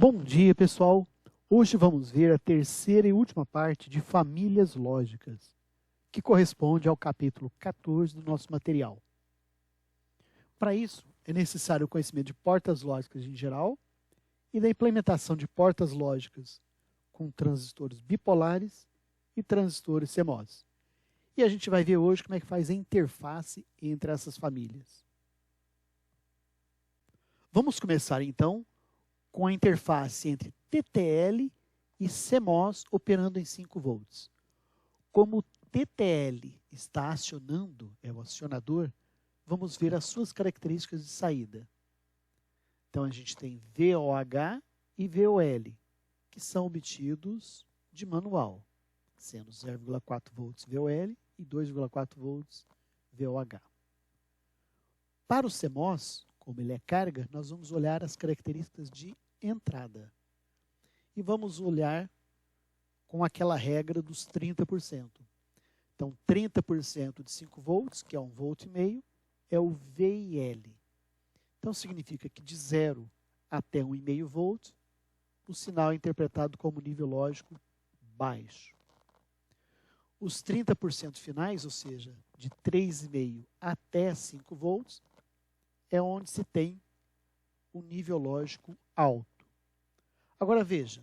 Bom dia, pessoal! Hoje vamos ver a terceira e última parte de famílias lógicas, que corresponde ao capítulo 14 do nosso material. Para isso, é necessário o conhecimento de portas lógicas em geral e da implementação de portas lógicas com transistores bipolares e transistores CMOS. E a gente vai ver hoje como é que faz a interface entre essas famílias. Vamos começar então com a interface entre TTL e CMOS operando em 5 volts. Como o TTL está acionando, é o acionador, vamos ver as suas características de saída. Então a gente tem VOH e VOL, que são obtidos de manual, sendo 0,4 volts VOL e 2,4 volts VOH. Para o CMOS, como ele é carga, nós vamos olhar as características de entrada. E vamos olhar com aquela regra dos 30%. Então, 30% de 5 volts, que é 1,5 volt, é o VIL. Então, significa que de 0 até 1,5 volt, o sinal é interpretado como nível lógico baixo. Os 30% finais, ou seja, de 3,5 até 5 volts, é onde se tem o nível lógico alto. Agora veja,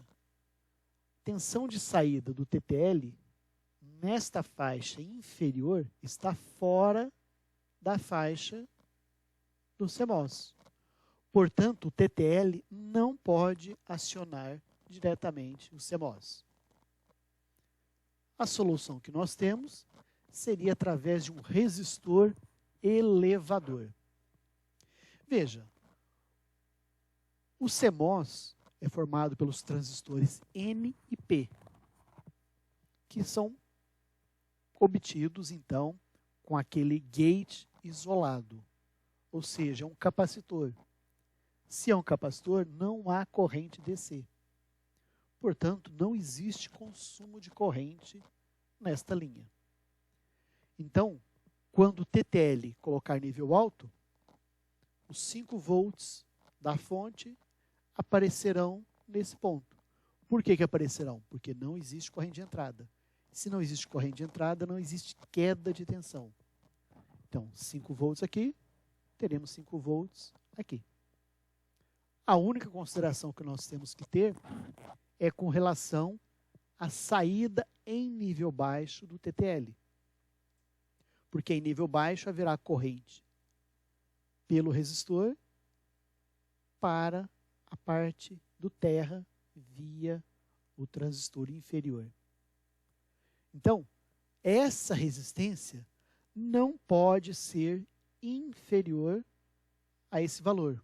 tensão de saída do TTL nesta faixa inferior está fora da faixa do CMOS. Portanto, o TTL não pode acionar diretamente o CMOS. A solução que nós temos seria através de um resistor elevador. Veja, o CMOS é formado pelos transistores N e P, que são obtidos, então, com aquele gate isolado, ou seja, um capacitor. Se é um capacitor, não há corrente DC. Portanto, não existe consumo de corrente nesta linha. Então, quando o TTL colocar nível alto, os 5 volts da fonte aparecerão nesse ponto. Por que aparecerão? Porque não existe corrente de entrada. Se não existe corrente de entrada, não existe queda de tensão. Então, 5 volts aqui, teremos 5 volts aqui. A única consideração que nós temos que ter é com relação à saída em nível baixo do TTL. Porque em nível baixo haverá corrente pelo resistor para a parte do terra via o transistor inferior. Então, essa resistência não pode ser inferior a esse valor.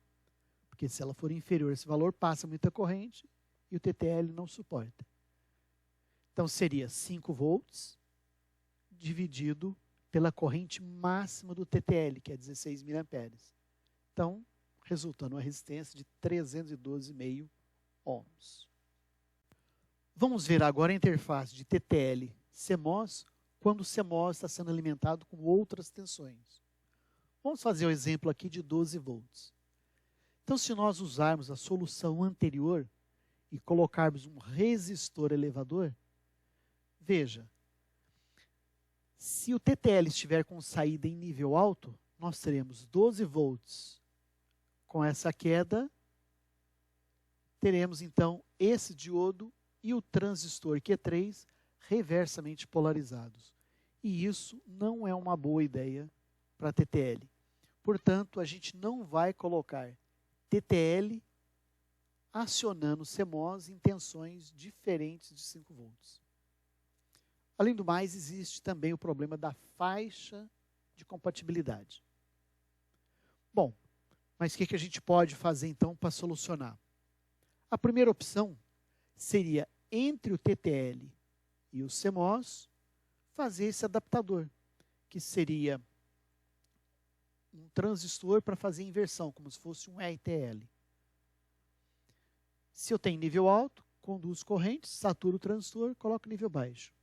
Porque se ela for inferior a esse valor, passa muita corrente e o TTL não suporta. Então, seria 5 volts dividido pela corrente máxima do TTL, que é 16 mA. Então, resultando uma resistência de 312,5 ohms. Vamos ver agora a interface de TTL-CMOS quando o CMOS está sendo alimentado com outras tensões. Vamos fazer o exemplo aqui de 12 volts. Então, se nós usarmos a solução anterior e colocarmos um resistor elevador, veja, se o TTL estiver com saída em nível alto, nós teremos 12 volts. Com essa queda, teremos então esse diodo e o transistor Q3 reversamente polarizados. E isso não é uma boa ideia para TTL. Portanto, a gente não vai colocar TTL acionando CMOS em tensões diferentes de 5 volts. Além do mais, existe também o problema da faixa de compatibilidade. Bom, mas o que a gente pode fazer então para solucionar? A primeira opção seria, entre o TTL e o CMOS, fazer esse adaptador, que seria um transistor para fazer inversão, como se fosse um RTL. Se eu tenho nível alto, conduzo corrente, saturo o transistor, coloco nível baixo.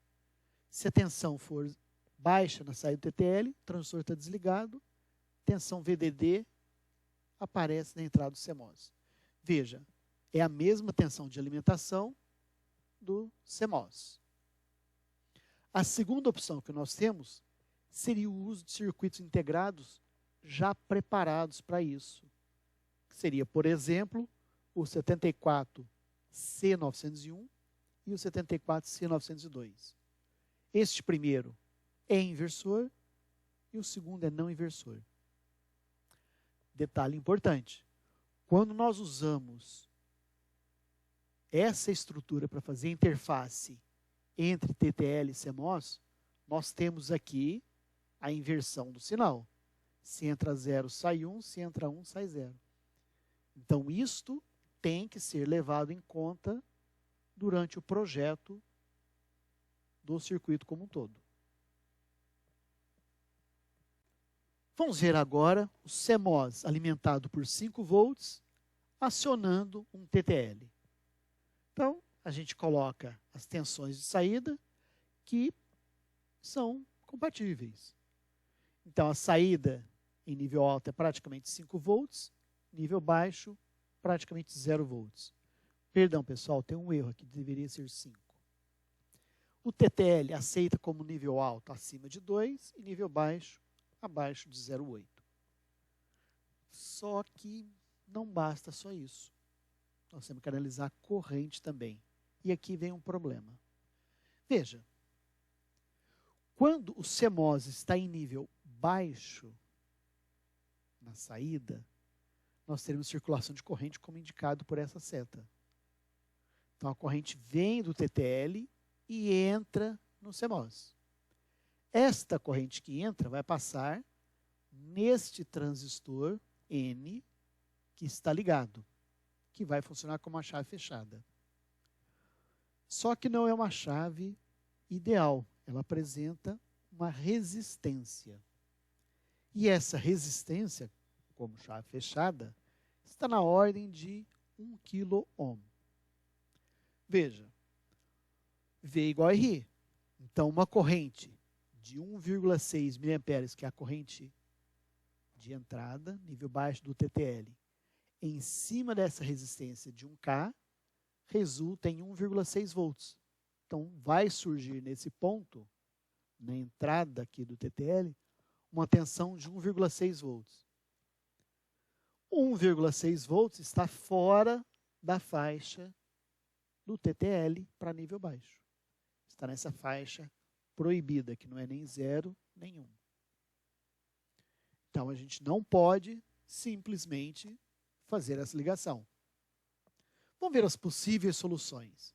Se a tensão for baixa na saída do TTL, o transistor está desligado, tensão VDD aparece na entrada do CMOS. Veja, É a mesma tensão de alimentação do CMOS. A segunda opção que nós temos seria o uso de circuitos integrados já preparados para isso. Seria, por exemplo, o 74C901 e o 74C902. Este primeiro é inversor e o segundo é não inversor. Detalhe importante, quando nós usamos essa estrutura para fazer a interface entre TTL e CMOS, nós temos aqui a inversão do sinal. Se entra 0, sai 1, se entra 1, sai 0. Então, isto tem que ser levado em conta durante o projeto do circuito como um todo. Vamos ver agora o CMOS alimentado por 5 volts, acionando um TTL. Então, a gente coloca as tensões de saída que são compatíveis. Então, a saída em nível alto é praticamente 5 volts, nível baixo, praticamente 0 volts. Perdão, pessoal, tem um erro aqui, deveria ser 5. O TTL aceita como nível alto acima de 2 e nível baixo abaixo de 0,8. Só que não basta só isso. Nós temos que analisar a corrente também. E aqui vem um problema. Veja, quando o CMOS está em nível baixo, na saída, nós teremos circulação de corrente como indicado por essa seta. Então, a corrente vem do TTL e entra no CMOS. Esta corrente que entra vai passar neste transistor N que está ligado, que vai funcionar como uma chave fechada. Só que não é uma chave ideal, ela apresenta uma resistência. E essa resistência, como chave fechada, está na ordem de 1 kΩ. Veja, V igual a R. Então, uma corrente de 1,6 mA, que é a corrente de entrada, nível baixo do TTL, em cima dessa resistência de 1K, resulta em 1,6 volts. Então, vai surgir nesse ponto, na entrada aqui do TTL, uma tensão de 1,6 volts. 1,6 volts está fora da faixa do TTL para nível baixo. Está nessa faixa proibida, que não é nem 0, nem 1. Então, a gente não pode simplesmente fazer essa ligação. Vamos ver as possíveis soluções.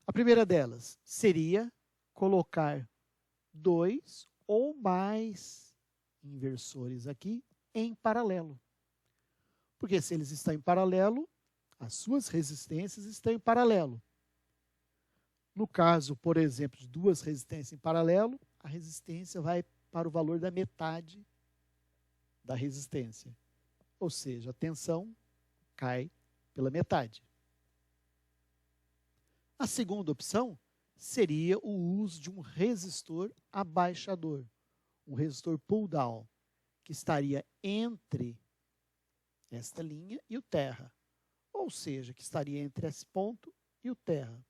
A primeira delas seria colocar 2 ou mais inversores aqui em paralelo. Porque se eles estão em paralelo, as suas resistências estão em paralelo. No caso, por exemplo, de 2 resistências em paralelo, a resistência vai para o valor da metade da resistência. Ou seja, a tensão cai pela metade. A segunda opção seria o uso de um resistor abaixador, um resistor pull-down, que estaria entre esta linha e o terra. Ou seja, que estaria entre esse ponto e o terra.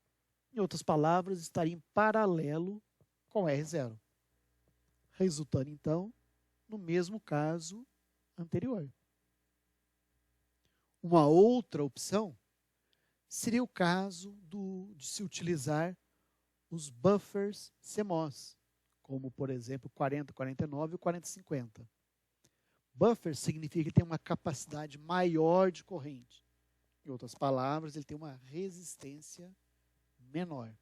Em outras palavras, estaria em paralelo com R0. Resultando, então, no mesmo caso anterior. Uma outra opção seria o caso de se utilizar os buffers CMOS, como, por exemplo, 4049 e o 4050. Buffer significa que tem uma capacidade maior de corrente. Em outras palavras, ele tem uma resistência menor.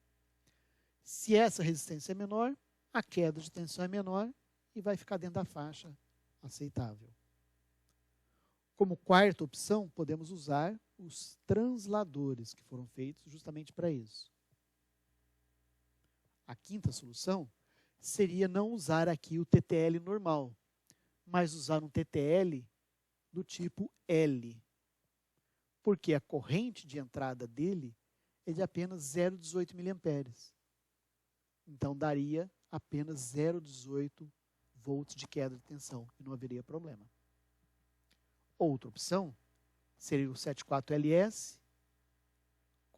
Se essa resistência é menor, a queda de tensão é menor e vai ficar dentro da faixa aceitável. Como quarta opção, podemos usar os transladores, que foram feitos justamente para isso. A quinta solução seria não usar aqui o TTL normal, mas usar um TTL do tipo L, porque a corrente de entrada dele é de apenas 0,18 mA. Então, daria apenas 0,18 volts de queda de tensão e não haveria problema. Outra opção seria o 74LS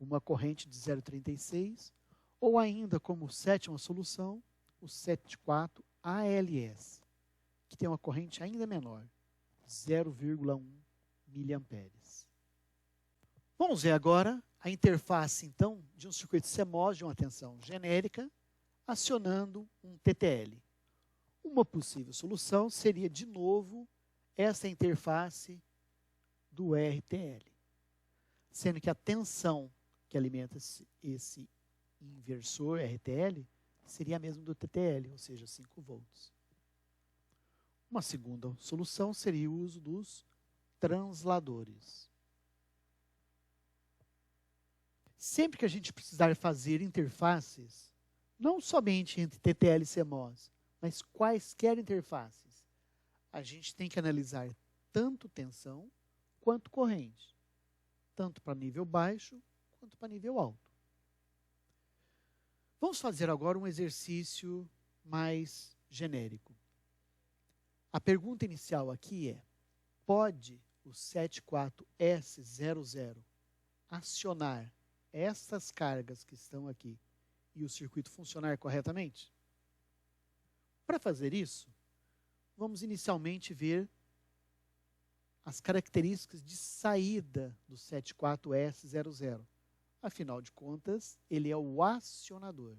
uma corrente de 0,36, ou ainda como sétima solução, o 74 ALS, que tem uma corrente ainda menor, 0,1 miliamperes. Vamos ver agora a interface, então, de um circuito CMOS de uma tensão genérica, acionando um TTL. Uma possível solução seria, de novo, essa interface do RTL, sendo que a tensão que alimenta esse inversor RTL seria a mesma do TTL, ou seja, 5 volts. Uma segunda solução seria o uso dos transladores. Sempre que a gente precisar fazer interfaces, não somente entre TTL e CMOS, mas quaisquer interfaces, a gente tem que analisar tanto tensão quanto corrente, tanto para nível baixo quanto para nível alto. Vamos fazer agora um exercício mais genérico. A pergunta inicial aqui é: pode o 74S00 acionar essas cargas que estão aqui e o circuito funcionar corretamente? Para fazer isso, vamos inicialmente ver as características de saída do 74S00. Afinal de contas, ele é o acionador.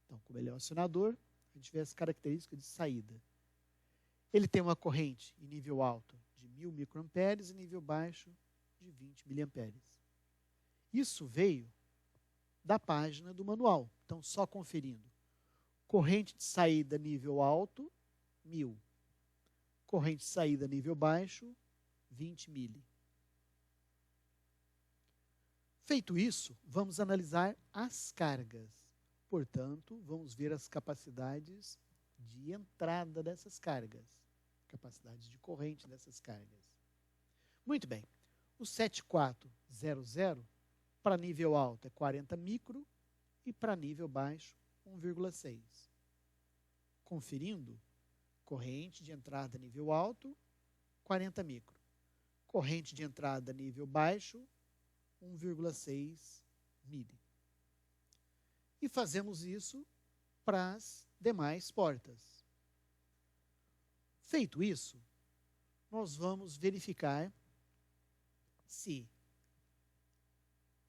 Então, como ele é o acionador, a gente vê as características de saída. Ele tem uma corrente em nível alto de 1000 microamperes e nível baixo de 20 miliamperes. Isso veio da página do manual. Então, só conferindo. Corrente de saída nível alto, 1000. Corrente de saída nível baixo, 20 mili. Feito isso, vamos analisar as cargas. Portanto, vamos ver as capacidades de entrada dessas cargas, capacidades de corrente dessas cargas. Muito bem. O 7400 para nível alto é 40 micro e para nível baixo 1,6. Conferindo, corrente de entrada nível alto, 40 micro. Corrente de entrada nível baixo, 1,6 mili. E fazemos isso para as demais portas. Feito isso, nós vamos verificar se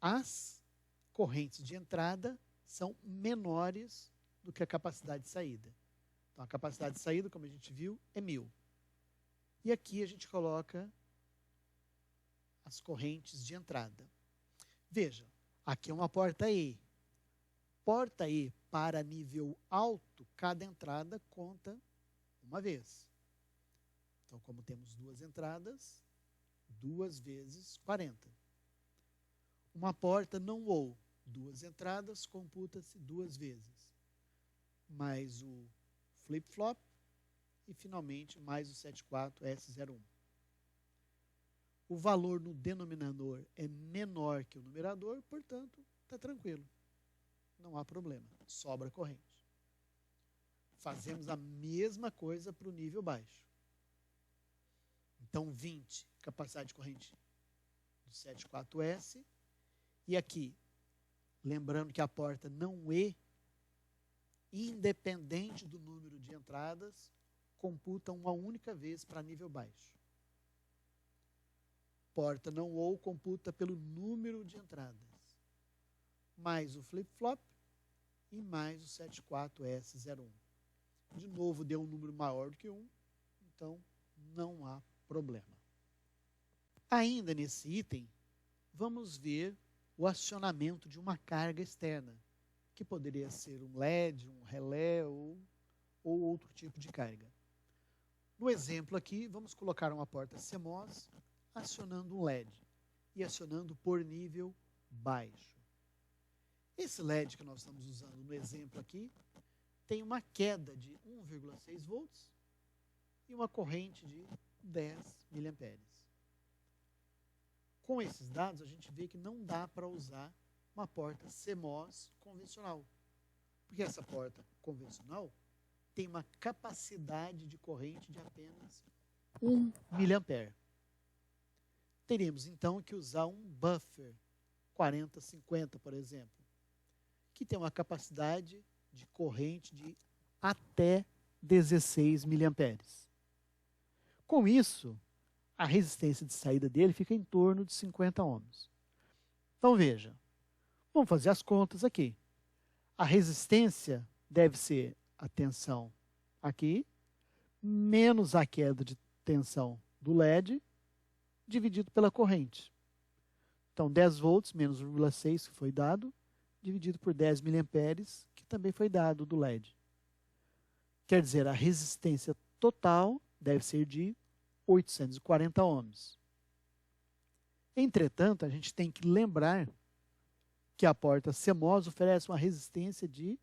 as correntes de entrada são menores do que a capacidade de saída. Então, a capacidade de saída, como a gente viu, é 1000. E aqui a gente coloca as correntes de entrada. Veja, aqui é uma porta E. Porta E para nível alto, cada entrada conta uma vez. Então, como temos duas entradas, 2 vezes 40. Uma porta não ou, 2 entradas, computa-se 2 vezes. Mais o flip-flop e, finalmente, mais o 74S01. O valor no denominador é menor que o numerador, portanto, está tranquilo. Não há problema, sobra corrente. Fazemos a mesma coisa para o nível baixo. Então, 20, capacidade de corrente do 74S. E aqui, lembrando que a porta não é independente do número de entradas, computa uma única vez para nível baixo. Porta não ou computa pelo número de entradas, mais o flip-flop e mais o 74S01. De novo, deu um número maior do que 1, então não há problema. Ainda nesse item, vamos ver o acionamento de uma carga externa, que poderia ser um LED, um relé ou outro tipo de carga. No exemplo aqui, vamos colocar uma porta CMOS acionando um LED e acionando por nível baixo. Esse LED que nós estamos usando no exemplo aqui tem uma queda de 1,6 volts e uma corrente de 10 miliamperes. Com esses dados, a gente vê que não dá para usar uma porta CMOS convencional, porque essa porta convencional tem uma capacidade de corrente de apenas 1 miliampere. Teríamos, então, que usar um buffer 4050, por exemplo, que tem uma capacidade de corrente de até 16 miliamperes. Com isso, a resistência de saída dele fica em torno de 50 ohms. Então veja, vamos fazer as contas aqui. A resistência deve ser a tensão aqui, menos a queda de tensão do LED, dividido pela corrente. Então 10 volts menos 0,6 que foi dado, dividido por 10 miliamperes, que também foi dado do LED. Quer dizer, a resistência total deve ser de 840 ohms. Entretanto, a gente tem que lembrar que a porta CMOS oferece uma resistência de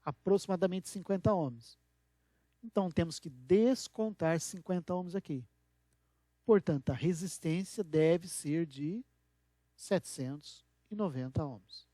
aproximadamente 50 ohms. Então, temos que descontar 50 ohms aqui. Portanto, a resistência deve ser de 790 ohms.